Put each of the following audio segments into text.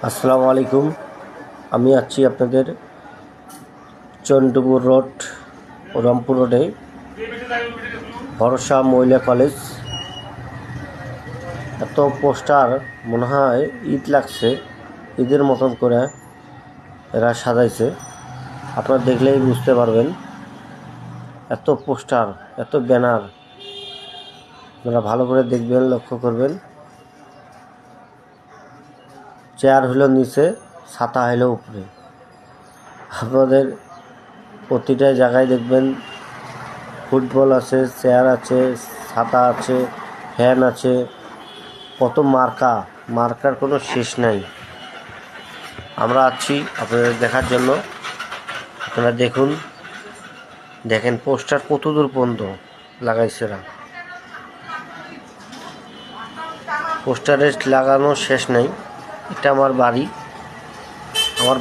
আসসালামু আলাইকুম। আমি আছি আপনাদের চন্দ্রপুর রোড, রংপুর রোডে ভরসা মহিলা কলেজ। এত পোস্টার, মনে হয় ঈদ লাগছে, ঈদের মতন করে এরা সাজাইছে। আপনারা দেখলেই বুঝতে পারবেন, এত পোস্টার, এত ব্যানার। আপনারা ভালো করে দেখবেন, লক্ষ্য করবেন। চেয়ার হলো নিচে, ছাতা হলো উপরে। আপনাদের প্রতিটা জায়গায় দেখবেন ফুটবল আছে, চেয়ার আছে, ছাতা আছে, ফ্যান আছে, কত মার্কার কোনো শেষ নাই। আমরা আছি আপনাদের দেখার জন্য। আপনারা দেখেন পোস্টার কত দূর পর্যন্ত লাগাইছে এরা। পোস্টারের লাগানো শেষ নাই। এটা আমার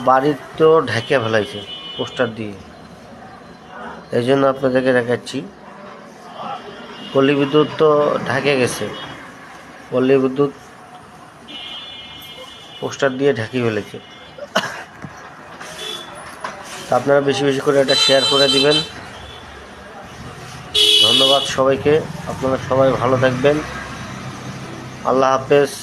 বাড়ির তো ঢেকে ফেলাইছে পোস্টার দিয়ে। এই জন্য আপনাদেরকে দেখাচ্ছি। পল্লী বিদ্যুৎ তো ঢেকে গেছে, পল্লী বিদ্যুৎ পোস্টার দিয়ে ঢেকে ফেলেছে। তা আপনারা বেশি বেশি করে এটা শেয়ার করে দিবেন। ধন্যবাদ সবাইকে। আপনারা সবাই ভালো থাকবেন। আল্লাহ হাফেজ।